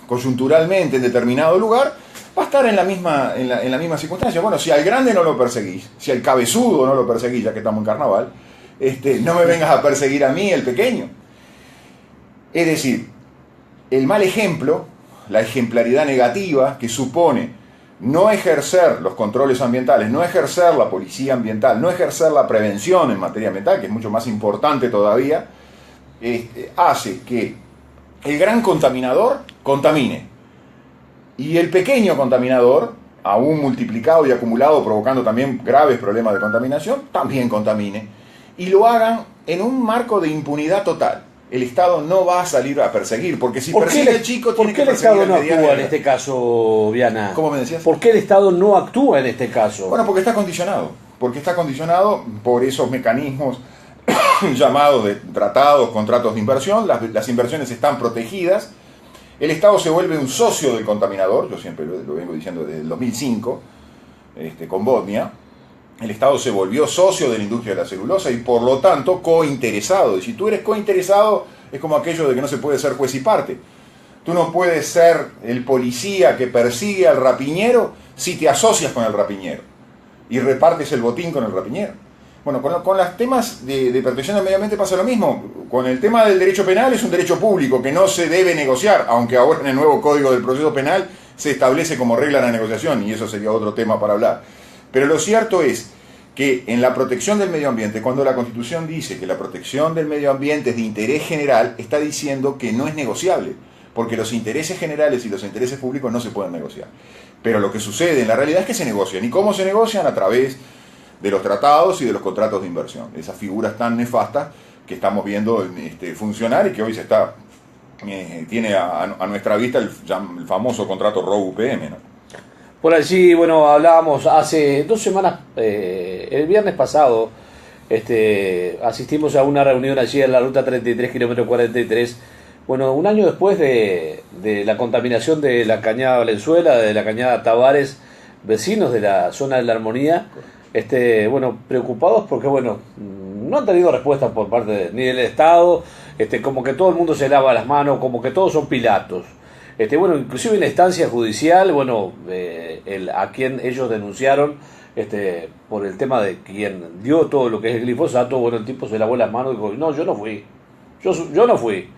coyunturalmente en determinado lugar, va a estar en la misma circunstancia. Bueno, si al grande no lo perseguís, si al cabezudo no lo perseguís, ya que estamos en carnaval, no me vengas a perseguir a mí, el pequeño. Es decir, el mal ejemplo, la ejemplaridad negativa que supone no ejercer los controles ambientales, no ejercer la policía ambiental, no ejercer la prevención en materia ambiental, que es mucho más importante todavía, hace que el gran contaminador contamine y el pequeño contaminador, aún multiplicado y acumulado, provocando también graves problemas de contaminación, también contamine, y lo hagan en un marco de impunidad total. El Estado no va a salir a perseguir, porque si persigue al chico, tiene que perseguir al mediano. ¿Por qué el Estado no actúa en este caso, Viana? ¿Cómo me decías? ¿Por qué el Estado no actúa en este caso? Bueno, porque está condicionado por esos mecanismos llamados de tratados, contratos de inversión. Las inversiones están protegidas. El Estado se vuelve un socio del contaminador, yo siempre lo vengo diciendo desde el 2005, con Bosnia. El Estado se volvió socio de la industria de la celulosa y por lo tanto cointeresado. Y si tú eres cointeresado, es como aquello de que no se puede ser juez y parte. Tú no puedes ser el policía que persigue al rapiñero si te asocias con el rapiñero y repartes el botín con el rapiñero. Bueno, con los temas de protección del medio ambiente pasa lo mismo. Con el tema del derecho penal es un derecho público que no se debe negociar, aunque ahora en el nuevo Código del Proceso Penal se establece como regla la negociación, y eso sería otro tema para hablar. Pero lo cierto es que en la protección del medio ambiente, cuando la Constitución dice que la protección del medio ambiente es de interés general, está diciendo que no es negociable, porque los intereses generales y los intereses públicos no se pueden negociar. Pero lo que sucede en la realidad es que se negocian. ¿Y cómo se negocian? A través de los tratados y de los contratos de inversión. Esas figuras tan nefastas que estamos viendo funcionar y que hoy tiene a nuestra vista el famoso contrato ROU-UPM, ¿no? Por allí, bueno, hablábamos hace 2 semanas, el viernes pasado, asistimos a una reunión allí en la ruta 33, kilómetro 43. Bueno, un año después de la contaminación de la cañada Valenzuela, de la cañada Tavares, vecinos de la zona de la Armonía, bueno, preocupados porque, bueno, no han tenido respuestas por parte ni del Estado, como que todo el mundo se lava las manos, como que todos son Pilatos. Bueno, inclusive en la instancia judicial, bueno, a quien ellos denunciaron por el tema de quien dio todo lo que es el glifosato, bueno, el tipo se lavó las manos y dijo, no, yo no fui, yo no fui,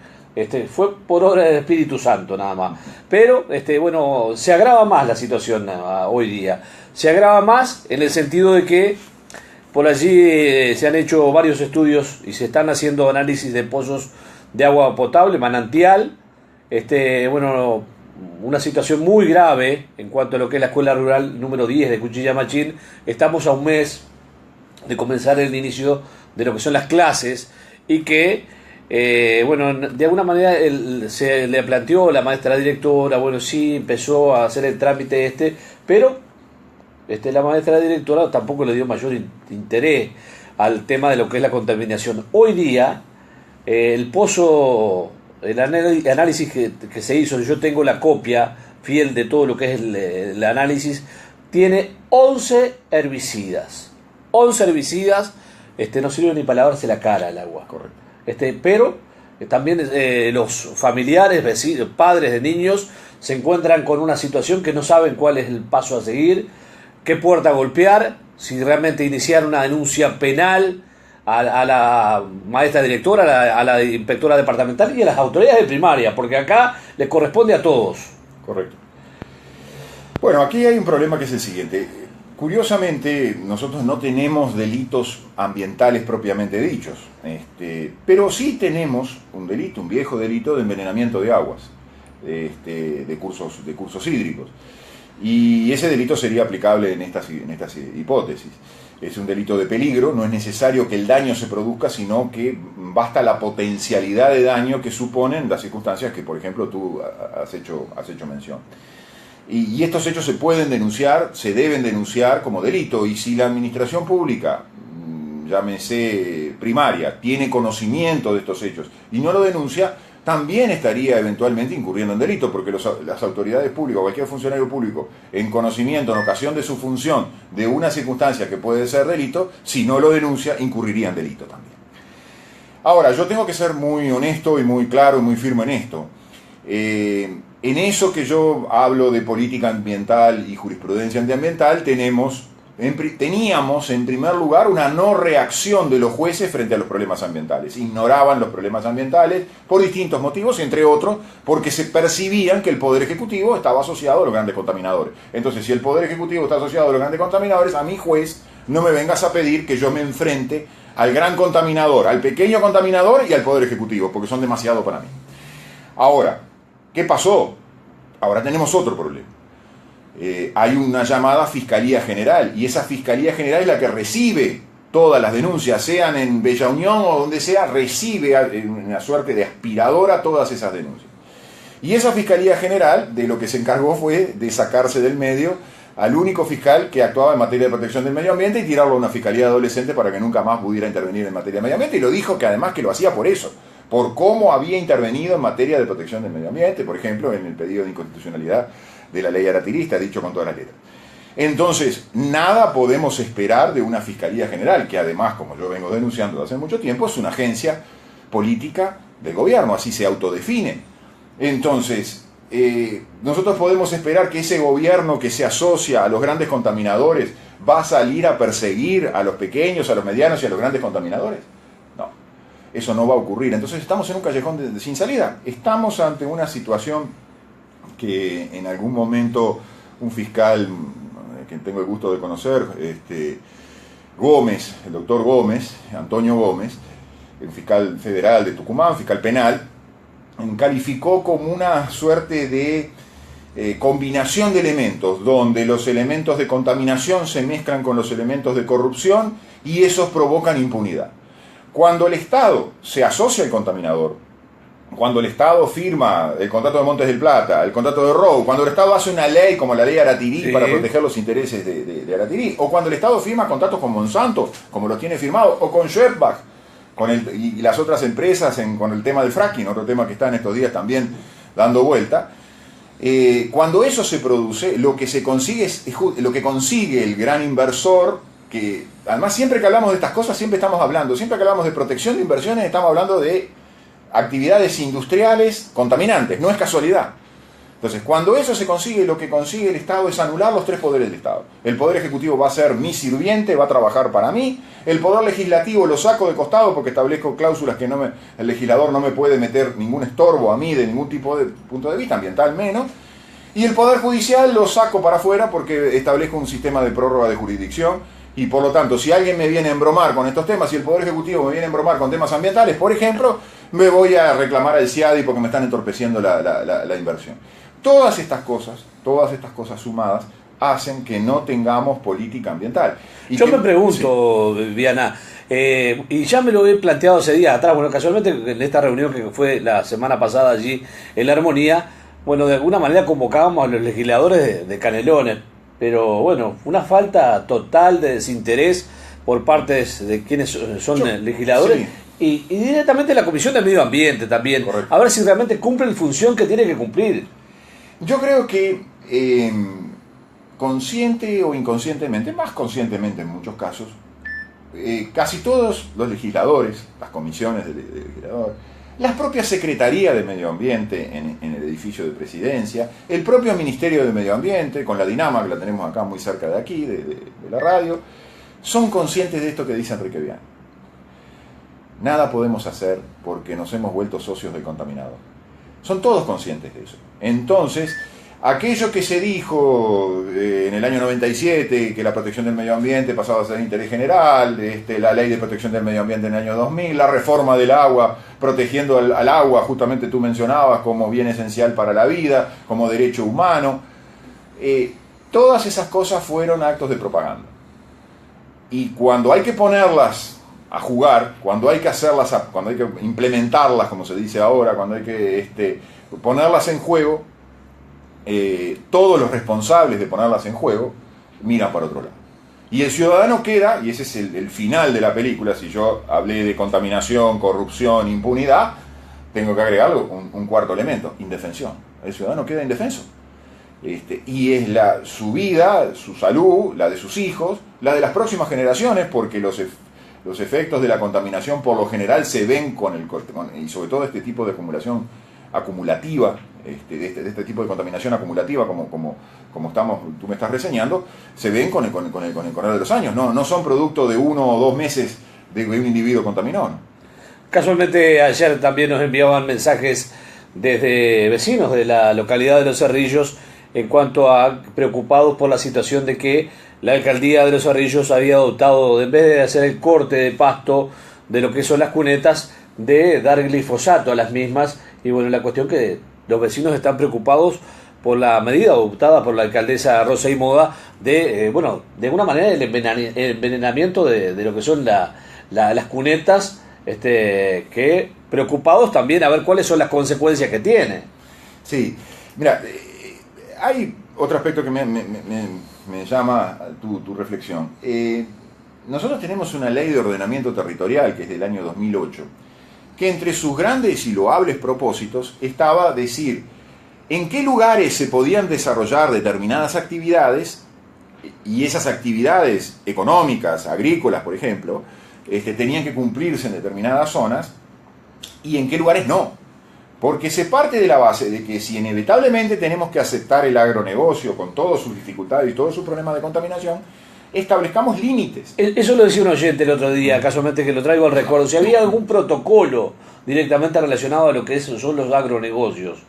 fue por obra del Espíritu Santo nada más. Pero, bueno, se agrava más la situación hoy día, se agrava más en el sentido de que por allí se han hecho varios estudios y se están haciendo análisis de pozos de agua potable, manantial. Bueno, una situación muy grave en cuanto a lo que es la escuela rural número 10 de Cuchillamachín. Estamos a un mes de comenzar el inicio de lo que son las clases y que, bueno, de alguna manera se le planteó la maestra directora, bueno, sí, empezó a hacer el trámite pero la maestra directora tampoco le dio mayor interés al tema de lo que es la contaminación. Hoy día, el pozo... El análisis que se hizo, yo tengo la copia fiel de todo lo que es el análisis, tiene 11 herbicidas. 11 herbicidas, no sirve ni para lavarse la cara el agua. Correcto. Pero también los familiares, vecinos, padres de niños, se encuentran con una situación que no saben cuál es el paso a seguir, qué puerta golpear, si realmente iniciar una denuncia penal a la maestra directora, a la inspectora departamental y a las autoridades de primaria, porque acá les corresponde a todos. Correcto. Bueno, aquí hay un problema que es el siguiente. Curiosamente, nosotros no tenemos delitos ambientales propiamente dichos, pero sí tenemos un viejo delito de envenenamiento de aguas, de cursos hídricos. Y ese delito sería aplicable en estas hipótesis. Es un delito de peligro, no es necesario que el daño se produzca, sino que basta la potencialidad de daño que suponen las circunstancias que, por ejemplo, tú has hecho mención. Y estos hechos se pueden denunciar, se deben denunciar como delito, y si la administración pública, llámese primaria, tiene conocimiento de estos hechos y no lo denuncia, también estaría eventualmente incurriendo en delito, porque las autoridades públicas, cualquier funcionario público, en conocimiento, en ocasión de su función, de una circunstancia que puede ser delito, si no lo denuncia, incurriría en delito también. Ahora, yo tengo que ser muy honesto y muy claro y muy firme en esto. En eso que yo hablo de política ambiental y jurisprudencia antiambiental, teníamos en primer lugar una no reacción de los jueces frente a los problemas ambientales. Ignoraban los problemas ambientales por distintos motivos, entre otros porque se percibían que el Poder Ejecutivo estaba asociado a los grandes contaminadores. Entonces, si el Poder Ejecutivo está asociado a los grandes contaminadores, a mi juez no me vengas a pedir que yo me enfrente al gran contaminador, al pequeño contaminador y al Poder Ejecutivo, porque son demasiado para mí. Ahora, ¿qué pasó? Ahora tenemos otro problema. Hay una llamada Fiscalía General, y esa Fiscalía General es la que recibe todas las denuncias, sean en Bella Unión o donde sea, recibe una suerte de aspiradora todas esas denuncias. Y esa Fiscalía General de lo que se encargó fue de sacarse del medio al único fiscal que actuaba en materia de protección del medio ambiente y tirarlo a una fiscalía adolescente para que nunca más pudiera intervenir en materia de medio ambiente, y lo dijo que además que lo hacía por eso, por cómo había intervenido en materia de protección del medio ambiente, por ejemplo, en el pedido de inconstitucionalidad de la ley aratirista, dicho con todas las letras. Entonces, nada podemos esperar de una Fiscalía General, que además, como yo vengo denunciando desde hace mucho tiempo, es una agencia política del gobierno, así se autodefine. Entonces, nosotros podemos esperar que ese gobierno que se asocia a los grandes contaminadores va a salir a perseguir a los pequeños, a los medianos y a los grandes contaminadores. No, eso no va a ocurrir. Entonces estamos en un callejón sin salida. Estamos ante una situación que en algún momento un fiscal que tengo el gusto de conocer, Gómez, el doctor Gómez, Antonio Gómez, el fiscal federal de Tucumán, fiscal penal, calificó como una suerte de combinación de elementos, donde los elementos de contaminación se mezclan con los elementos de corrupción y esos provocan impunidad. Cuando el Estado se asocia al contaminador, cuando el Estado firma el contrato de Montes del Plata, el contrato de Row, cuando el Estado hace una ley como la ley Aratirí para proteger los intereses de Aratirí, o cuando el Estado firma contratos con Monsanto, como los tiene firmados, o con Schwerbach, y las otras empresas con el tema del fracking, otro tema que está en estos días también dando vuelta, cuando eso se produce, lo que se consigue es lo que consigue el gran inversor, que además siempre que hablamos de estas cosas, siempre que hablamos de protección de inversiones, estamos hablando de actividades industriales contaminantes, no es casualidad. Entonces, cuando eso se consigue, lo que consigue el Estado es anular los tres poderes del Estado. El Poder Ejecutivo va a ser mi sirviente, va a trabajar para mí. El Poder Legislativo lo saco de costado porque establezco cláusulas que el legislador no me puede meter ningún estorbo a mí de ningún tipo de punto de vista, ambiental menos. Y el Poder Judicial lo saco para afuera porque establezco un sistema de prórroga de jurisdicción. Y por lo tanto, si alguien me viene a embromar con estos temas, si el Poder Ejecutivo me viene a embromar con temas ambientales, por ejemplo, me voy a reclamar al CIADI porque me están entorpeciendo la inversión. Todas estas cosas sumadas hacen que no tengamos política ambiental. Yo me pregunto, sí, Viana, y ya me lo he planteado hace días atrás, bueno, casualmente en esta reunión que fue la semana pasada allí en La Armonía, bueno, de alguna manera convocábamos a los legisladores de Canelones, pero bueno, una falta total de desinterés por parte de quienes son legisladores. Sí. Y directamente la Comisión de Medio Ambiente también. Correcto. A ver si realmente cumple la función que tiene que cumplir. Yo creo que consciente o inconscientemente, más conscientemente en muchos casos, casi todos los legisladores, las comisiones de legisladores, las propias secretarías de Medio Ambiente en el edificio de Presidencia, el propio Ministerio de Medio Ambiente, con la Dinama, que la tenemos acá muy cerca de aquí, de la radio, son conscientes de esto que dice Enrique Viana. Nada podemos hacer porque nos hemos vuelto socios del contaminador. Son todos conscientes de eso. Entonces, aquello que se dijo en el año 97, que la protección del medio ambiente pasaba a ser de interés general, la ley de protección del medio ambiente en el año 2000, la reforma del agua, protegiendo al agua, justamente tú mencionabas, como bien esencial para la vida, como derecho humano, todas esas cosas fueron actos de propaganda. Y cuando hay que ponerlas a jugar, cuando hay que hacerlas, cuando hay que implementarlas, como se dice ahora, cuando hay que ponerlas en juego, todos los responsables de ponerlas en juego miran para otro lado. Y el ciudadano queda, y ese es el final de la película, si yo hablé de contaminación, corrupción, impunidad, tengo que agregar un cuarto elemento, indefensión. El ciudadano queda indefenso. Y es su vida, su salud, la de sus hijos, la de las próximas generaciones, porque Los efectos de la contaminación por lo general se ven y sobre todo este tipo de acumulación acumulativa, de este tipo de contaminación acumulativa como tú me estás reseñando, se ven con el correr de los años, no son producto de 1 o 2 meses de un individuo contaminado, ¿no? Casualmente ayer también nos enviaban mensajes desde vecinos de la localidad de Los Cerrillos en cuanto a preocupados por la situación de que la alcaldía de Los Cerrillos había adoptado, en vez de hacer el corte de pasto de lo que son las cunetas, de dar glifosato a las mismas. Y bueno, la cuestión que los vecinos están preocupados por la medida adoptada por la alcaldesa Rosa y Moda de alguna manera el envenenamiento de lo que son las cunetas, que preocupados también a ver cuáles son las consecuencias que tiene. Sí, mira, hay otro aspecto que me llama tu reflexión. Nosotros tenemos una ley de ordenamiento territorial que es del año 2008, que entre sus grandes y loables propósitos estaba decir en qué lugares se podían desarrollar determinadas actividades, y esas actividades económicas, agrícolas, por ejemplo, tenían que cumplirse en determinadas zonas, y en qué lugares no. Porque se parte de la base de que si inevitablemente tenemos que aceptar el agronegocio con todas sus dificultades y todos sus problemas de contaminación, establezcamos límites. Eso lo decía un oyente el otro día, casualmente que lo traigo al recuerdo, si había algún protocolo directamente relacionado a lo que son los agronegocios.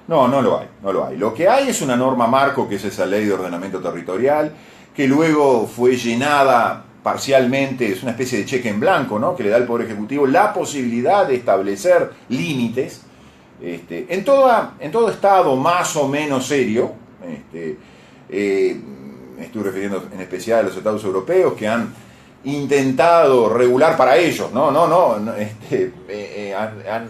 No lo hay. Lo que hay es una norma marco, que es esa ley de ordenamiento territorial, que luego fue llenada parcialmente, es una especie de cheque en blanco, ¿no?, que le da al Poder Ejecutivo la posibilidad de establecer límites. En todo estado más o menos serio, me estoy refiriendo en especial a los estados europeos que han intentado regular para ellos,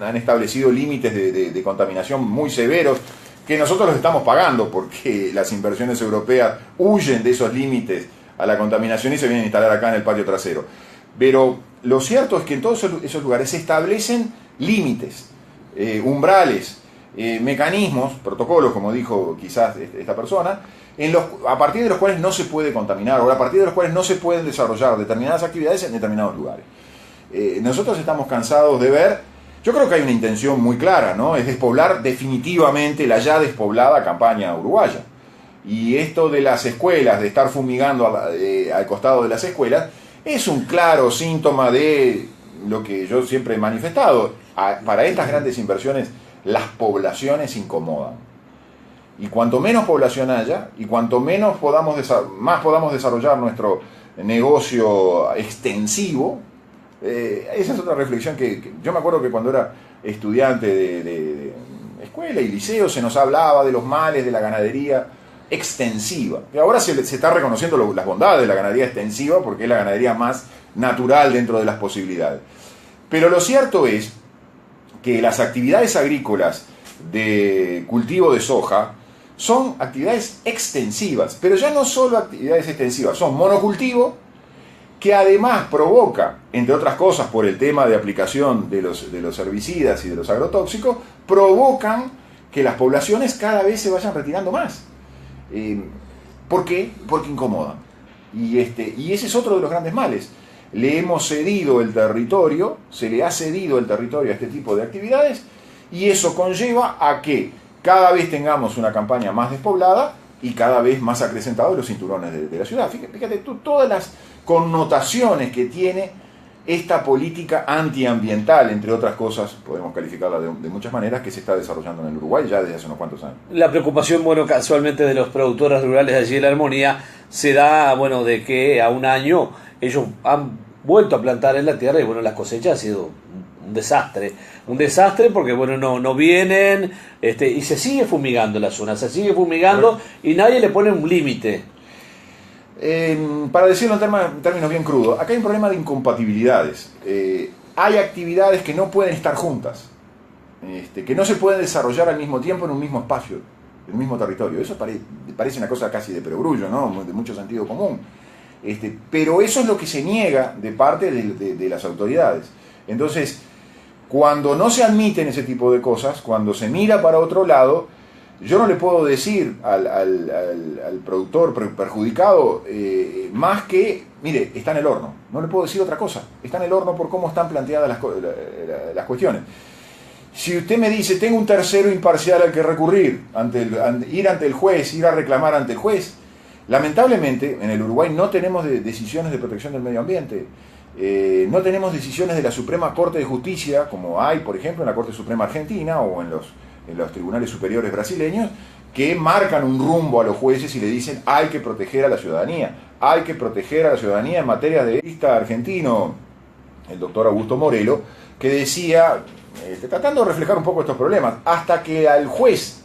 han establecido límites de contaminación muy severos que nosotros los estamos pagando porque las inversiones europeas huyen de esos límites a la contaminación y se vienen a instalar acá en el patio trasero. Pero lo cierto es que en todos esos lugares se establecen límites, umbrales, mecanismos, protocolos, como dijo quizás esta persona, a partir de los cuales no se puede contaminar o a partir de los cuales no se pueden desarrollar determinadas actividades en determinados lugares. Nosotros estamos cansados de ver, yo creo que hay una intención muy clara, ¿no?, es despoblar definitivamente la ya despoblada campaña uruguaya. Y esto de las escuelas, de estar fumigando al costado de las escuelas, es un claro síntoma de lo que yo siempre he manifestado. Para estas grandes inversiones, las poblaciones incomodan. Y cuanto menos población haya, y cuanto menos más podamos desarrollar nuestro negocio extensivo, esa es otra reflexión que yo me acuerdo que cuando era estudiante de escuela y liceo se nos hablaba de los males de la ganadería extensiva. Y ahora se está reconociendo las bondades de la ganadería extensiva porque es la ganadería más natural dentro de las posibilidades. Pero lo cierto es que las actividades agrícolas de cultivo de soja son actividades extensivas, pero ya no solo actividades extensivas, son monocultivo, que además provoca, entre otras cosas por el tema de aplicación de los herbicidas y de los agrotóxicos, provocan que las poblaciones cada vez se vayan retirando más. ¿Por qué? Porque incomodan. Y ese es otro de los grandes males. Le hemos cedido el territorio, se le ha cedido el territorio a este tipo de actividades, y eso conlleva a que cada vez tengamos una campaña más despoblada y cada vez más acrecentados los cinturones de la ciudad. Fíjate tú todas las connotaciones que tiene esta política antiambiental, entre otras cosas, podemos calificarla de muchas maneras, que se está desarrollando en el Uruguay ya desde hace unos cuantos años. La preocupación, casualmente de los productores rurales de allí de La Armonía se da, de que a un año ellos han vuelto a plantar en la tierra y las cosechas ha sido un desastre porque no vienen, y se sigue fumigando la zona, y nadie le pone un límite. Para decirlo en términos bien crudos, acá hay un problema de incompatibilidades. Hay actividades que no pueden estar juntas, que no se pueden desarrollar al mismo tiempo en un mismo espacio, en un mismo territorio. Eso parece una cosa casi de perogrullo, ¿no?, de mucho sentido común. Pero eso es lo que se niega de parte de las autoridades. Entonces, cuando no se admiten ese tipo de cosas, cuando se mira para otro lado, yo no le puedo decir al productor perjudicado más que, mire, está en el horno. No le puedo decir otra cosa. Está en el horno por cómo están planteadas las cuestiones. Si usted me dice, tengo un tercero imparcial al que recurrir, ir ante el juez, ir a reclamar ante el juez, lamentablemente en el Uruguay no tenemos decisiones de protección del medio ambiente. No tenemos decisiones de la Suprema Corte de Justicia, como hay, por ejemplo, en la Corte Suprema Argentina o en los tribunales superiores brasileños, que marcan un rumbo a los jueces y le dicen hay que proteger a la ciudadanía, hay que proteger a la ciudadanía en materia de argentino, el doctor Augusto Morelo, que decía, tratando de reflejar un poco estos problemas, hasta que al juez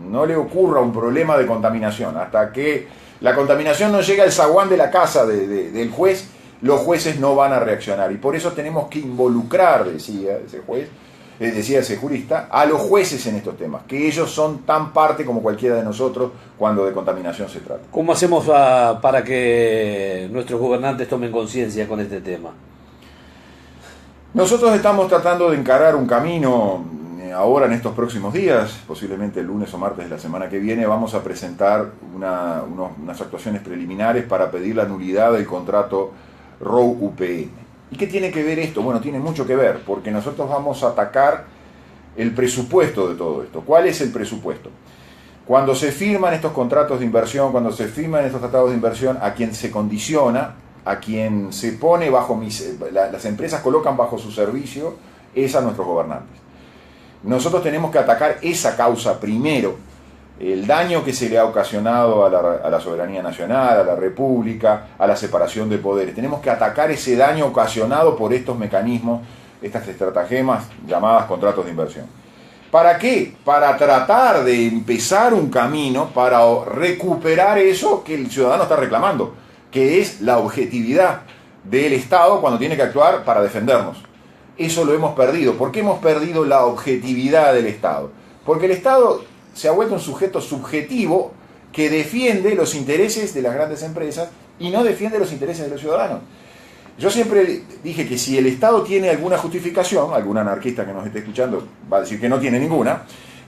no le ocurra un problema de contaminación, hasta que la contaminación no llegue al zaguán de la casa del juez, los jueces no van a reaccionar. Y por eso tenemos que involucrar, decía ese jurista, a los jueces en estos temas, que ellos son tan parte como cualquiera de nosotros cuando de contaminación se trata. ¿Cómo hacemos para que nuestros gobernantes tomen conciencia con este tema? Nosotros estamos tratando de encarar un camino ahora en estos próximos días, posiblemente el lunes o martes de la semana que viene, vamos a presentar unas actuaciones preliminares para pedir la nulidad del contrato ROU-UPM. ¿Y qué tiene que ver esto? Bueno, tiene mucho que ver, porque nosotros vamos a atacar el presupuesto de todo esto. ¿Cuál es el presupuesto? Cuando se firman estos contratos de inversión, cuando se firman estos tratados de inversión, a quien se condiciona, a quien se pone las empresas colocan bajo su servicio, es a nuestros gobernantes. Nosotros tenemos que atacar esa causa primero, el daño que se le ha ocasionado a la soberanía nacional, a la república, a la separación de poderes. Tenemos que atacar ese daño ocasionado por estos mecanismos, estas estratagemas llamadas contratos de inversión. ¿Para qué? Para tratar de empezar un camino para recuperar eso que el ciudadano está reclamando, que es la objetividad del Estado cuando tiene que actuar para defendernos. Eso lo hemos perdido. ¿Por qué hemos perdido la objetividad del Estado? Porque el Estado se ha vuelto un sujeto subjetivo que defiende los intereses de las grandes empresas y no defiende los intereses de los ciudadanos. Yo siempre dije que si el Estado tiene alguna justificación, algún anarquista que nos esté escuchando va a decir que no tiene ninguna,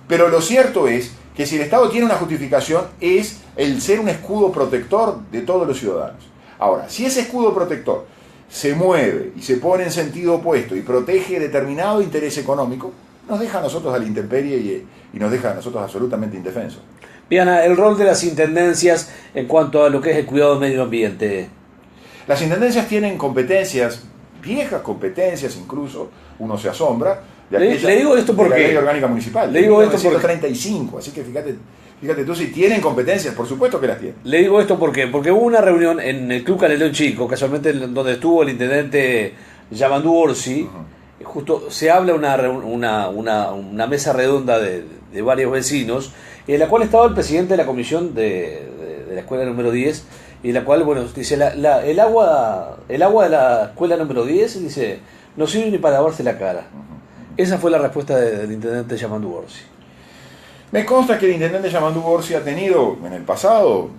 pero lo cierto es que si el Estado tiene una justificación es el ser un escudo protector de todos los ciudadanos. Ahora, si ese escudo protector se mueve y se pone en sentido opuesto y protege determinado interés económico, nos deja a nosotros a la intemperie y nos deja a nosotros absolutamente indefensos. Diana, el rol de las intendencias en cuanto a lo que es el cuidado del medio ambiente. Las intendencias tienen competencias, viejas competencias incluso, uno se asombra, le digo esto porque de la ley orgánica municipal, le digo de esto porque 1935, así que fíjate tú, si tienen competencias, por supuesto que las tienen. Le digo esto porque hubo una reunión en el Club Canelón Chico, casualmente donde estuvo el intendente Yamandú Orsi. Justo se habla una mesa redonda de varios vecinos, en la cual estaba el presidente de la comisión de la escuela número 10, y la cual, bueno, dice, el agua de la escuela número 10, dice, no sirve ni para lavarse la cara. Esa fue la respuesta del intendente Yamandú Orsi. Me consta que el intendente Yamandú Orsi ha tenido en el pasado,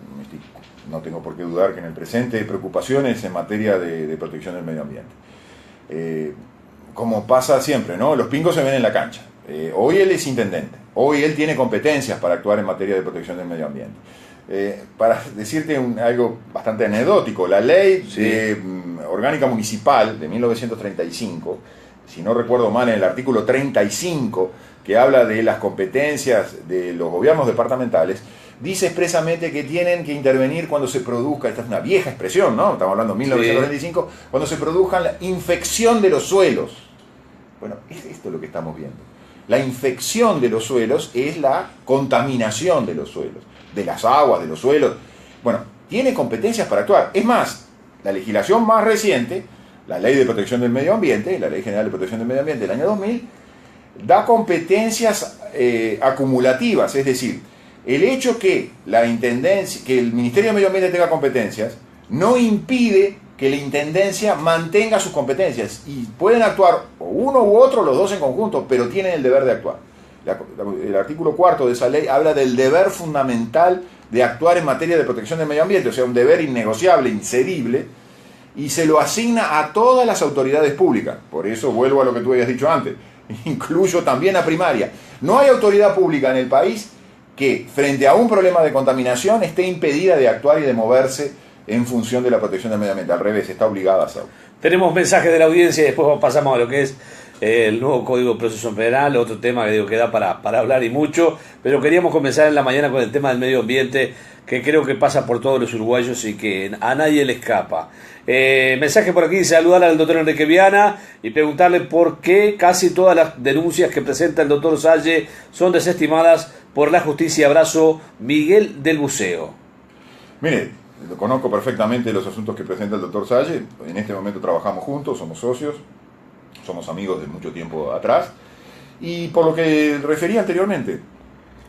no tengo por qué dudar que en el presente, preocupaciones en materia de protección del medio ambiente. Como pasa siempre, ¿no? Los pingos se ven en la cancha. Hoy él es intendente, hoy él tiene competencias para actuar en materia de protección del medio ambiente. Para decirte algo bastante anecdótico, la ley orgánica municipal de 1935, si no recuerdo mal, en el artículo 35, que habla de las competencias de los gobiernos departamentales, dice expresamente que tienen que intervenir cuando se produzca, esta es una vieja expresión, ¿no? Estamos hablando de 1935, cuando se produzca la infección de los suelos. Bueno, es esto lo que estamos viendo. La infección de los suelos es la contaminación de los suelos, de las aguas, de los suelos. Bueno, tiene competencias para actuar. Es más, la legislación más reciente, la Ley de Protección del Medio Ambiente, la Ley General de Protección del Medio Ambiente del año 2000, da competencias acumulativas, es decir, el hecho que el Ministerio de Medio Ambiente tenga competencias no impide que la Intendencia mantenga sus competencias y pueden actuar o uno u otro, los dos en conjunto, pero tienen el deber de actuar. El artículo 4 de esa ley habla del deber fundamental de actuar en materia de protección del medio ambiente, o sea, un deber innegociable, incedible, y se lo asigna a todas las autoridades públicas. Por eso vuelvo a lo que tú habías dicho antes, incluyo también a primaria. No hay autoridad pública en el país que frente a un problema de contaminación esté impedida de actuar y de moverse en función de la protección del medio ambiente. Al revés, está obligada a hacerlo. Tenemos mensajes de la audiencia y después pasamos a lo que es el nuevo Código de Proceso Penal, otro tema que digo que da para hablar y mucho, pero queríamos comenzar en la mañana con el tema del medio ambiente, que creo que pasa por todos los uruguayos y que a nadie le escapa. Mensaje por aquí, saludar al doctor Enrique Viana y preguntarle por qué casi todas las denuncias que presenta el doctor Salle son desestimadas por la justicia. Abrazo, Miguel del Buceo. Mire, conozco perfectamente los asuntos que presenta el doctor Salle. En este momento trabajamos juntos, somos socios, somos amigos de mucho tiempo atrás. Y por lo que refería anteriormente,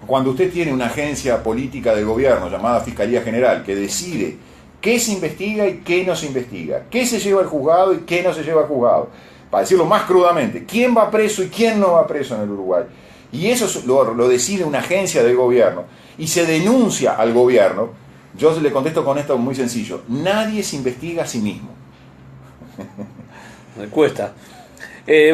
cuando usted tiene una agencia política del gobierno llamada Fiscalía General que decide qué se investiga y qué no se investiga, qué se lleva al juzgado y qué no se lleva al juzgado, para decirlo más crudamente, quién va preso y quién no va preso en el Uruguay, y eso lo decide una agencia del gobierno y se denuncia al gobierno, yo le contesto con esto muy sencillo: nadie se investiga a sí mismo. Me cuesta.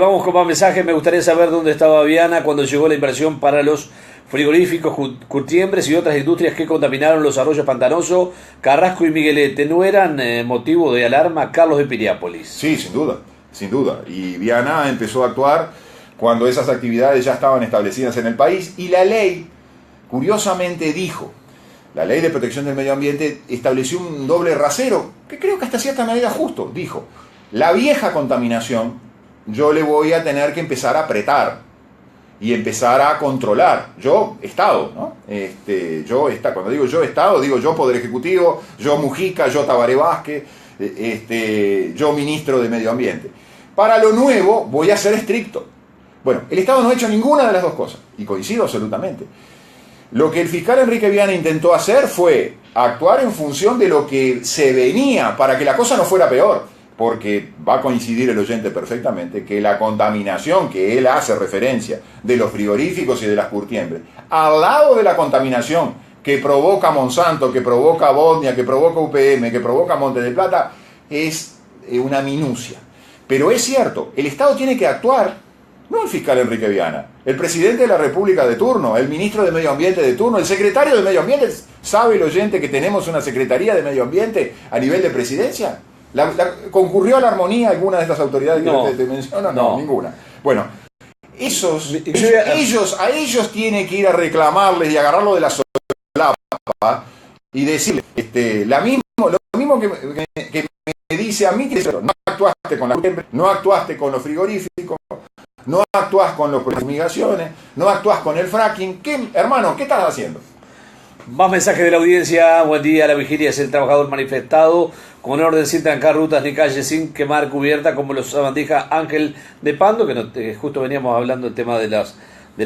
Vamos con más mensajes. Me gustaría saber dónde estaba Viana cuando llegó la inversión para los frigoríficos, curtiembres y otras industrias que contaminaron los arroyos Pantanoso, Carrasco y Miguelete. ¿No eran motivo de alarma, Carlos de Piriápolis? Sí, sin duda, sin duda. Y Viana empezó a actuar cuando esas actividades ya estaban establecidas en el país, y la ley, curiosamente, dijo, la ley de protección del medio ambiente estableció un doble rasero, que creo que hasta cierta manera justo. Dijo, la vieja contaminación yo le voy a tener que empezar a apretar y empezar a controlar. Yo, Estado, ¿no? Cuando digo yo, Estado, digo yo, Poder Ejecutivo, yo, Mujica, yo, Tabaré Vázquez, yo, Ministro de Medio Ambiente. Para lo nuevo voy a ser estricto. Bueno, el Estado no ha hecho ninguna de las dos cosas, y coincido absolutamente. Lo que el fiscal Enrique Viana intentó hacer fue actuar en función de lo que se venía, para que la cosa no fuera peor. Porque va a coincidir el oyente perfectamente que la contaminación que él hace referencia de los frigoríficos y de las curtiembres, al lado de la contaminación que provoca Monsanto, que provoca Bodnia, que provoca UPM, que provoca Monte del Plata, es una minucia. Pero es cierto, el Estado tiene que actuar, no el fiscal Enrique Viana, el presidente de la República de turno, el ministro de Medio Ambiente de turno, el secretario de Medio Ambiente. ¿Sabe el oyente que tenemos una Secretaría de Medio Ambiente a nivel de presidencia? ¿Concurrió a la armonía alguna de estas autoridades que te menciono? No, ninguna. Bueno, a ellos tiene que ir a reclamarles y agarrarlo de la solapa y decirle lo mismo que me dice a mí, que no actuaste con no actuaste con los frigoríficos, no actuás con las fumigaciones, no actuás con el fracking. Hermano, ¿qué estás haciendo? Más mensajes de la audiencia. Buen día. La vigilia es el trabajador manifestado con orden sin trancar rutas ni calles, sin quemar cubierta, como los sabandija Ángel de Pando, que justo veníamos hablando del tema de la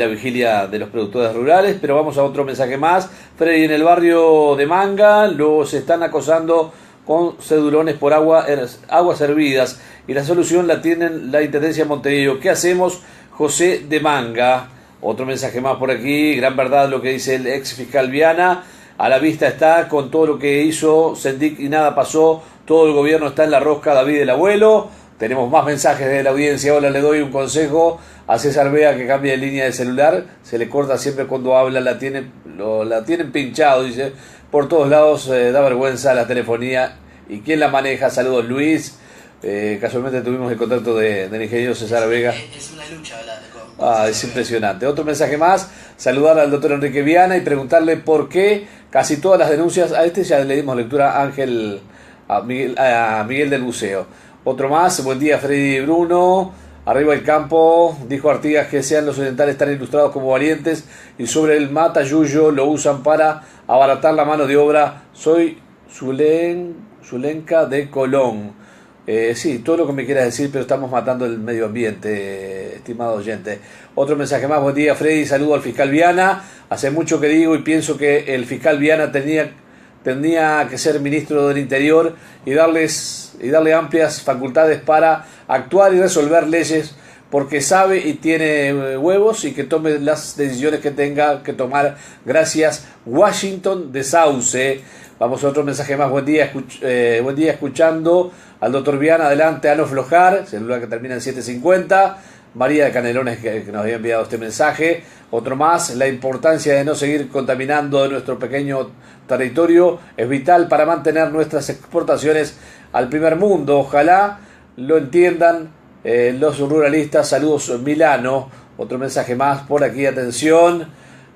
vigilia de los productores rurales. Pero vamos a otro mensaje más. Freddy, en el barrio de Manga los están acosando con cedulones por aguas hervidas, y la solución la tienen la Intendencia de Montevideo. ¿Qué hacemos? José de Manga. Otro mensaje más por aquí. Gran verdad lo que dice el ex fiscal Viana. A la vista está, con todo lo que hizo Sendic y nada pasó. Todo el gobierno está en la rosca, David el abuelo. Tenemos más mensajes de la audiencia. Hola, le doy un consejo a César Vega, que cambie de línea de celular. Se le corta siempre cuando habla, la tienen pinchado, dice. Por todos lados da vergüenza la telefonía. ¿Y quién la maneja? Saludos, Luis. Casualmente tuvimos el contacto del ingeniero César Vega. Es una lucha hablar con es impresionante. Otro mensaje más, saludar al doctor Enrique Viana y preguntarle por qué casi todas las denuncias, a este ya le dimos lectura a Miguel del Buceo. Otro más, buen día Freddy Bruno, arriba el campo, dijo Artigas que sean los orientales tan ilustrados como valientes, y sobre el mata yuyo lo usan para abaratar la mano de obra. Soy Zulenca de Colón. Sí, todo lo que me quieras decir, pero estamos matando el medio ambiente, estimado oyente. Otro mensaje más, buen día Freddy, saludo al fiscal Viana. Hace mucho que digo y pienso que el fiscal Viana tenía que ser ministro del Interior y darle amplias facultades para actuar y resolver leyes, porque sabe y tiene huevos, y que tome las decisiones que tenga que tomar. Gracias, Washington de Sauce. Vamos a otro mensaje más. Buen día escuchando al doctor Viana. Adelante, a no aflojar. Celular que termina en 750. María de Canelones, que nos había enviado este mensaje. Otro más: la importancia de no seguir contaminando nuestro pequeño territorio es vital para mantener nuestras exportaciones al primer mundo. Ojalá lo entiendan los ruralistas. Saludos, Milano. Otro mensaje más por aquí, atención: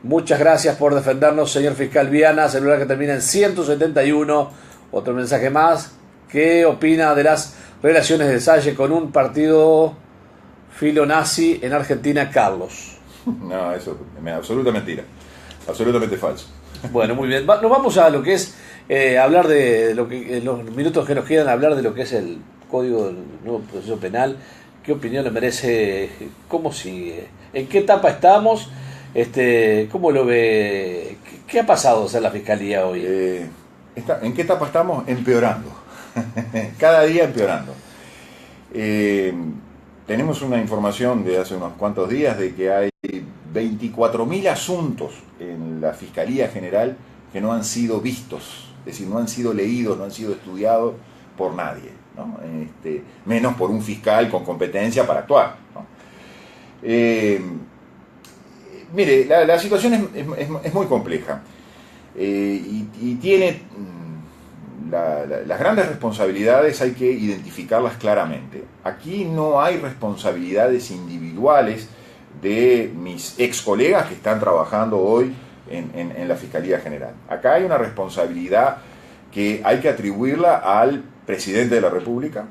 muchas gracias por defendernos, señor fiscal Viana, celular que termina en 171. Otro mensaje más: ¿qué opina de las relaciones de Salle con un partido filonazi en Argentina, Carlos? No, eso es absoluta mentira, absolutamente falso. Bueno, muy bien. Nos vamos a lo que es hablar de lo que los minutos que nos quedan, hablar de lo que es el Código del Nuevo Proceso Penal. ¿Qué opinión le merece? ¿Cómo sigue? ¿En qué etapa estamos? ¿Cómo lo ve? ¿Qué ha pasado en la Fiscalía hoy? ¿En qué etapa estamos? Empeorando. Cada día empeorando. Tenemos una información de hace unos cuantos días de que hay 24.000 asuntos en la Fiscalía General que no han sido vistos, es decir, no han sido leídos, no han sido estudiados por nadie, ¿no? Menos por un fiscal con competencia para actuar, ¿no? Mire, la situación es muy compleja y tiene las grandes responsabilidades, hay que identificarlas claramente. Aquí no hay responsabilidades individuales de mis ex colegas que están trabajando hoy en la Fiscalía General. Acá hay una responsabilidad que hay que atribuirla al presidente de la República,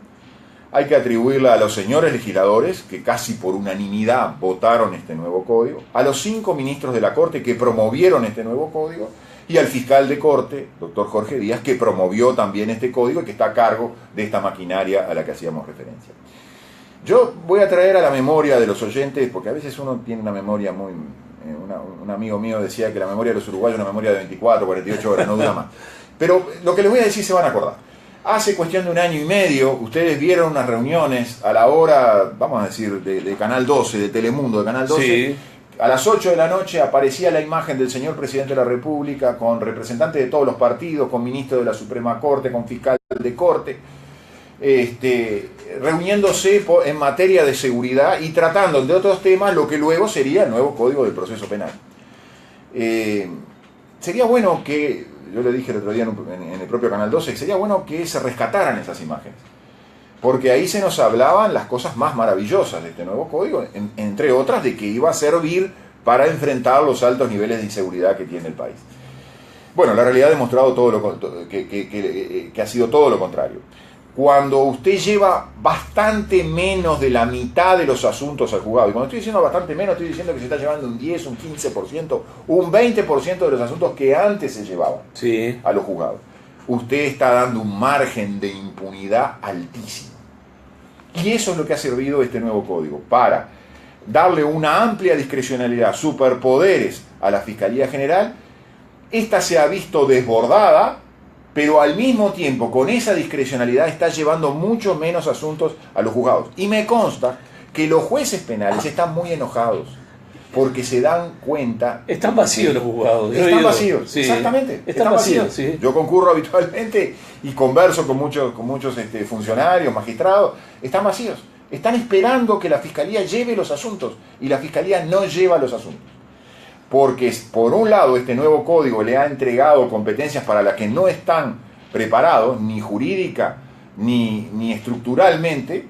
hay que atribuirla a los señores legisladores que casi por unanimidad votaron este nuevo código, a los 5 ministros de la Corte que promovieron este nuevo código y al fiscal de Corte, doctor Jorge Díaz, que promovió también este código y que está a cargo de esta maquinaria a la que hacíamos referencia. Yo voy a traer a la memoria de los oyentes, porque a veces uno tiene una memoria muy... un amigo mío decía que la memoria de los uruguayos es una memoria de 24, 48 horas, no dura más. Pero lo que les voy a decir se van a acordar. Hace cuestión de 1 año y medio, ustedes vieron unas reuniones a la hora, vamos a decir, de Canal 12, de Telemundo, de Canal 12. Sí. A las 8 de la noche aparecía la imagen del señor presidente de la República con representantes de todos los partidos, con ministro de la Suprema Corte, con fiscal de Corte, reuniéndose en materia de seguridad y tratando, entre otros temas, lo que luego sería el nuevo Código del Proceso Penal. Sería bueno que, yo le dije el otro día en el propio Canal 12, sería bueno que se rescataran esas imágenes, porque ahí se nos hablaban las cosas más maravillosas de este nuevo código, entre otras de que iba a servir para enfrentar los altos niveles de inseguridad que tiene el país. Bueno, la realidad ha demostrado que ha sido todo lo contrario. Cuando usted lleva bastante menos de la mitad de los asuntos al juzgado, y cuando estoy diciendo bastante menos, estoy diciendo que se está llevando un 10, un 15%, un 20% de los asuntos que antes se llevaban a los juzgados, usted está dando un margen de impunidad altísimo. Y eso es lo que ha servido este nuevo código, para darle una amplia discrecionalidad, superpoderes a la Fiscalía General. Esta se ha visto desbordada, pero al mismo tiempo, con esa discrecionalidad, está llevando mucho menos asuntos a los juzgados. Y me consta que los jueces penales están muy enojados, porque se dan cuenta... Están vacíos los juzgados. Están vacíos, sí. Exactamente. Están vacíos, sí. Yo concurro habitualmente y converso con muchos funcionarios, magistrados. Están vacíos. Están esperando que la Fiscalía lleve los asuntos, y la Fiscalía no lleva los asuntos. Porque, por un lado, este nuevo código le ha entregado competencias para las que no están preparados, ni jurídica, ni estructuralmente,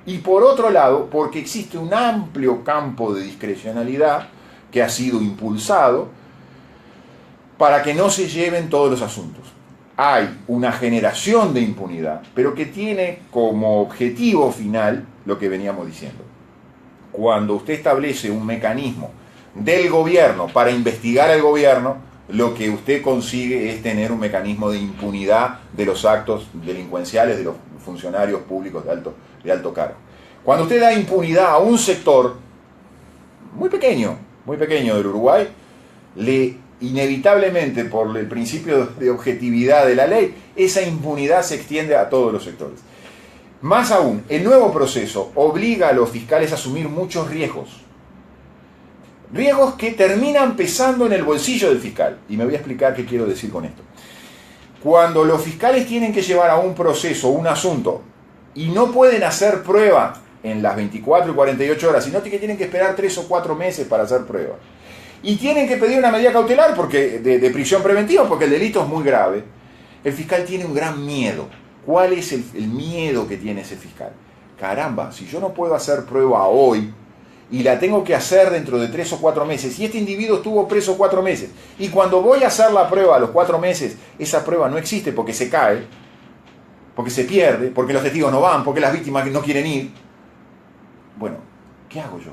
y por otro lado, porque existe un amplio campo de discrecionalidad que ha sido impulsado para que no se lleven todos los asuntos. Hay una generación de impunidad, pero que tiene como objetivo final lo que veníamos diciendo. Cuando usted establece un mecanismo del gobierno para investigar al gobierno, lo que usted consigue es tener un mecanismo de impunidad de los actos delincuenciales de los funcionarios públicos de alto cargo. Cuando usted da impunidad a un sector muy pequeño del Uruguay, inevitablemente, por el principio de objetividad de la ley, esa impunidad se extiende a todos los sectores. Más aún, el nuevo proceso obliga a los fiscales a asumir muchos riesgos. Riesgos que terminan pesando en el bolsillo del fiscal. Y me voy a explicar qué quiero decir con esto. Cuando los fiscales tienen que llevar a un proceso, un asunto, y no pueden hacer prueba en las 24 y 48 horas, sino que tienen que esperar 3 o 4 meses para hacer pruebas. Y tienen que pedir una medida cautelar de prisión preventiva porque el delito es muy grave. El fiscal tiene un gran miedo. ¿Cuál es el miedo que tiene ese fiscal? Caramba, si yo no puedo hacer prueba hoy y la tengo que hacer dentro de 3 o 4 meses, y este individuo estuvo preso 4 meses, y cuando voy a hacer la prueba a los 4 meses, esa prueba no existe porque se cae, porque se pierde, porque los testigos no van, porque las víctimas no quieren ir. Bueno, ¿qué hago yo?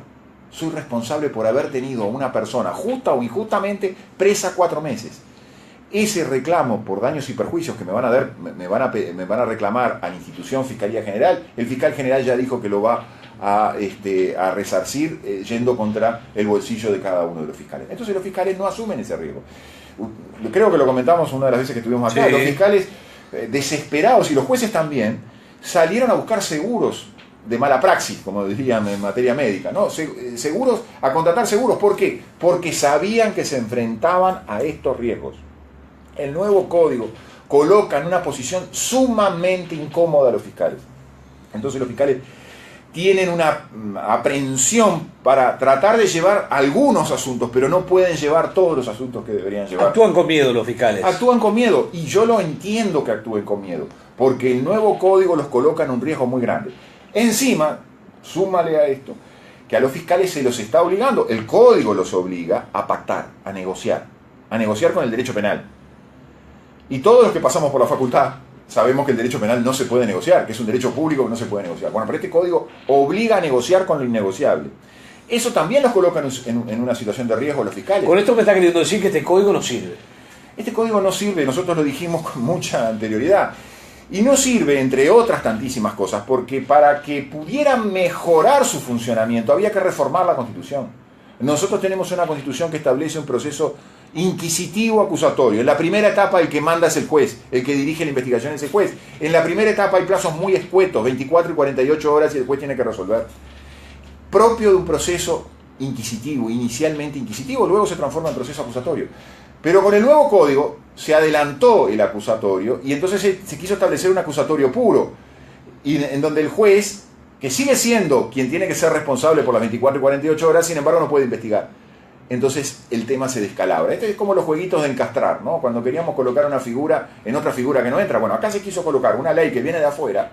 Soy responsable por haber tenido a una persona, justa o injustamente, presa 4 meses. Ese reclamo por daños y perjuicios que me van a reclamar a la institución Fiscalía General, el fiscal general ya dijo que lo va a resarcir yendo contra el bolsillo de cada uno de los fiscales. Entonces los fiscales no asumen ese riesgo. Creo que lo comentamos una de las veces que estuvimos acá. Sí. Los fiscales desesperados, y los jueces también, salieron a buscar seguros de mala praxis, como dirían en materia médica, ¿no? Seguros, a contratar seguros. ¿Por qué? Porque sabían que se enfrentaban a estos riesgos. El nuevo código coloca en una posición sumamente incómoda a los fiscales. Entonces los fiscales tienen una aprehensión para tratar de llevar algunos asuntos, pero no pueden llevar todos los asuntos que deberían llevar. Actúan con miedo los fiscales. Actúan con miedo, y yo lo entiendo que actúen con miedo, porque el nuevo código los coloca en un riesgo muy grande. Encima, súmale a esto, que a los fiscales se los está obligando, el código los obliga a pactar, a negociar con el derecho penal. Y todos los que pasamos por la facultad sabemos que el derecho penal no se puede negociar, que es un derecho público que no se puede negociar. Bueno, pero este código obliga a negociar con lo innegociable. Eso también los coloca en una situación de riesgo los fiscales. Con esto me está queriendo decir que este código no sirve. Este código no sirve, nosotros lo dijimos con mucha anterioridad. Y no sirve, entre otras tantísimas cosas, porque para que pudiera mejorar su funcionamiento había que reformar la Constitución. Nosotros tenemos una Constitución que establece un proceso inquisitivo acusatorio. En la primera etapa el que manda es el juez, el que dirige la investigación es el juez. En la primera etapa hay plazos muy escuetos, 24 y 48 horas, y el juez tiene que resolver. Propio de un proceso inquisitivo, inicialmente inquisitivo, luego se transforma en proceso acusatorio. Pero con el nuevo código se adelantó el acusatorio y entonces se quiso establecer un acusatorio puro, y en donde el juez, que sigue siendo quien tiene que ser responsable por las 24 y 48 horas, sin embargo no puede investigar. Entonces el tema se descalabra. Este es como los jueguitos de encastrar, ¿no? Cuando queríamos colocar una figura en otra figura que no entra. Bueno, acá se quiso colocar una ley que viene de afuera,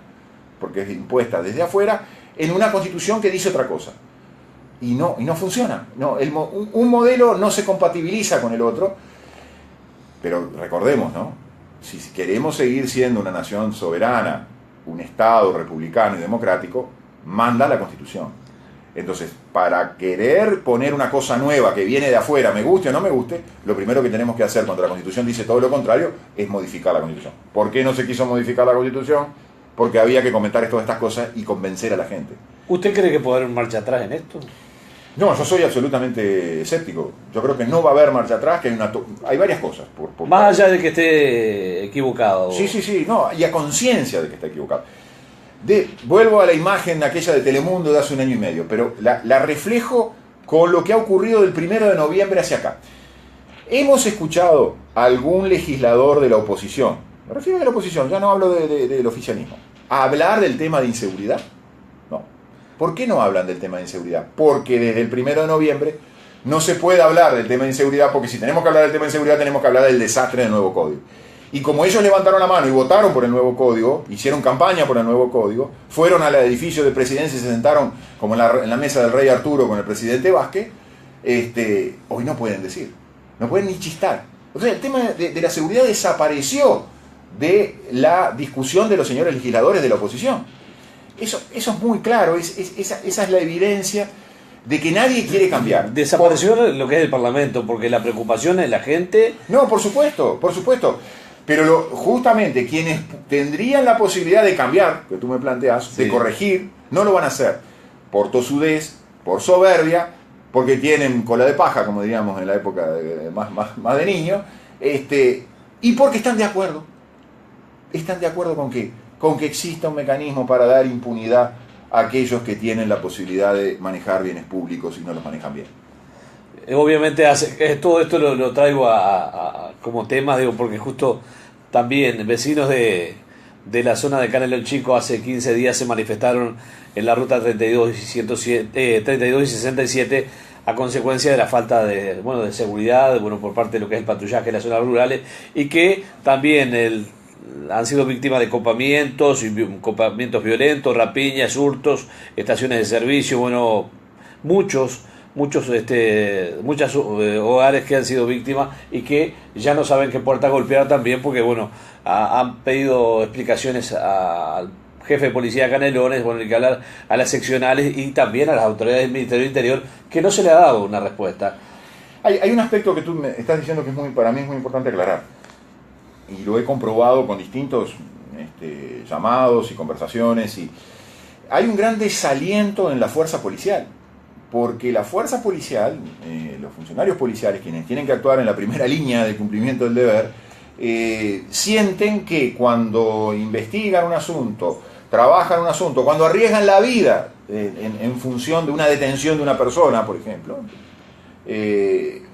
porque es impuesta desde afuera, en una constitución que dice otra cosa. Y no funciona. No, un modelo no se compatibiliza con el otro. Pero recordemos, ¿no? Si queremos seguir siendo una nación soberana, un Estado republicano y democrático, manda la Constitución. Entonces, para querer poner una cosa nueva que viene de afuera, me guste o no me guste, lo primero que tenemos que hacer cuando la Constitución dice todo lo contrario es modificar la Constitución. ¿Por qué no se quiso modificar la Constitución? Porque había que comentar todas estas cosas y convencer a la gente. ¿Usted cree que puede haber marcha atrás en esto? No, yo soy absolutamente escéptico. Yo creo que no va a haber marcha atrás, que hay varias cosas. Más allá de que esté equivocado. Sí, no, y a conciencia de que está equivocado. Vuelvo a la imagen aquella de Telemundo de hace un año y medio, pero la reflejo con lo que ha ocurrido del 1 de noviembre hacia acá. Hemos escuchado a algún legislador de la oposición, me refiero a la oposición, ya no hablo del oficialismo, hablar del tema de inseguridad. No. ¿Por qué no hablan del tema de inseguridad? Porque desde el 1 de noviembre no se puede hablar del tema de inseguridad, porque si tenemos que hablar del tema de inseguridad tenemos que hablar del desastre del nuevo código. Y como ellos levantaron la mano y votaron por el nuevo código, hicieron campaña por el nuevo código, fueron al edificio de presidencia y se sentaron como en la mesa del rey Arturo con el presidente Vázquez, hoy no pueden decir, no pueden ni chistar. O sea, el tema de la seguridad desapareció de la discusión de los señores legisladores de la oposición. Eso es muy claro, esa es la evidencia de que nadie quiere cambiar. Desapareció lo que es el Parlamento, porque la preocupación es la gente. No, por supuesto. Pero justamente quienes tendrían la posibilidad de cambiar, que tú me planteas, sí, de corregir, no lo van a hacer. Por tosudez, por soberbia, porque tienen cola de paja, como diríamos en la época más de niño, y porque están de acuerdo. ¿Están de acuerdo con qué? Con que exista un mecanismo para dar impunidad a aquellos que tienen la posibilidad de manejar bienes públicos y no los manejan bien. Obviamente todo esto lo traigo como temas, digo, porque justo también vecinos de de la zona de Canelón Chico hace 15 días se manifestaron en la ruta 32 y 67 a consecuencia de la falta de seguridad, por parte de lo que es el patrullaje en las zonas rurales, y que también han sido víctimas de copamientos violentos, rapiñas, hurtos, estaciones de servicio, muchos hogares que han sido víctimas y que ya no saben qué puerta golpear también, porque han pedido explicaciones al jefe de policía de Canelones, hay que hablar a las seccionales y también a las autoridades del Ministerio del Interior, que no se le ha dado una respuesta. Hay un aspecto que tú me estás diciendo que para mí es muy importante aclarar, y lo he comprobado con distintos llamados y conversaciones, y hay un gran desaliento en la fuerza policial, porque la fuerza policial, los funcionarios policiales, quienes tienen que actuar en la primera línea de cumplimiento del deber, sienten que cuando investigan un asunto, trabajan un asunto, cuando arriesgan la vida en función de una detención de una persona, por ejemplo,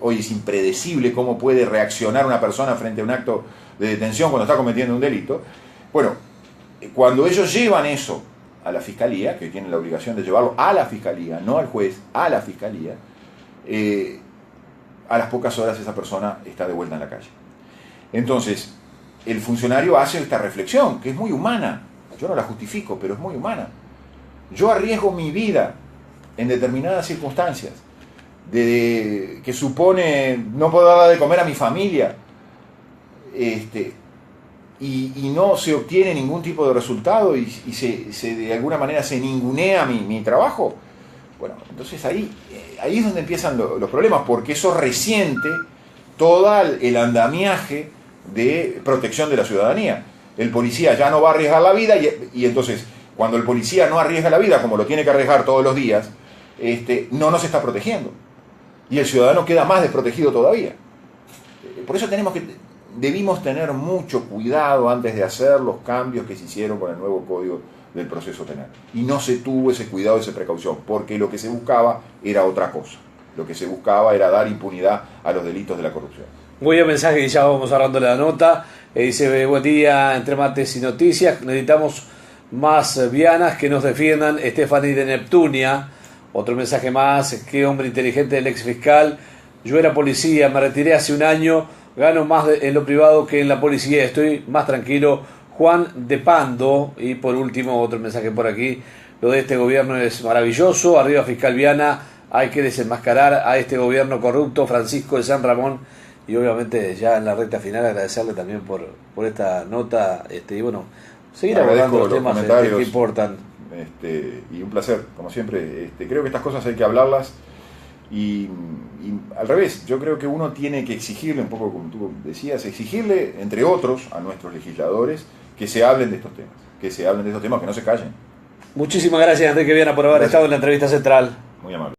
hoy es impredecible cómo puede reaccionar una persona frente a un acto de detención cuando está cometiendo un delito. Bueno, cuando ellos llevan eso a la fiscalía, que tienen la obligación de llevarlo a la fiscalía, no al juez, a la fiscalía, a las pocas horas esa persona está de vuelta en la calle. Entonces, el funcionario hace esta reflexión, que es muy humana. Yo no la justifico, pero es muy humana. Yo arriesgo mi vida en determinadas circunstancias, que supone no poder dar de comer a mi familia, y no se obtiene ningún tipo de resultado y de alguna manera se ningunea mi trabajo. Bueno, entonces ahí es donde empiezan los problemas, porque eso resiente todo el andamiaje de protección de la ciudadanía. El policía ya no va a arriesgar la vida y entonces cuando el policía no arriesga la vida como lo tiene que arriesgar todos los días, no nos está protegiendo y el ciudadano queda más desprotegido todavía. Por eso debimos tener mucho cuidado antes de hacer los cambios que se hicieron con el nuevo Código del Proceso Penal, y no se tuvo ese cuidado, esa precaución, porque lo que se buscaba era otra cosa. Lo que se buscaba era dar impunidad a los delitos de la corrupción. Muy buen mensaje, y ya vamos cerrando la nota. Dice: buen día, entre mates y noticias, necesitamos más vianas que nos defiendan. Stephanie de Neptunia. Otro mensaje más: qué hombre inteligente el ex fiscal. Yo era policía, me retiré hace un año, gano más en lo privado que en la policía, estoy más tranquilo. Juan de Pando. Y por último, otro mensaje por aquí: lo de este gobierno es maravilloso, arriba fiscal Viana, hay que desenmascarar a este gobierno corrupto. Francisco de San Ramón. Y obviamente ya en la recta final agradecerle también por esta nota, y seguir abordando los temas que importan. Y un placer, como siempre. Creo que estas cosas hay que hablarlas, y al revés, yo creo que uno tiene que exigirle, un poco como tú decías, exigirle, entre otros, a nuestros legisladores que se hablen de estos temas, que no se callen. Muchísimas gracias, Enrique Viana, por haber estado en la entrevista central. Muy amable.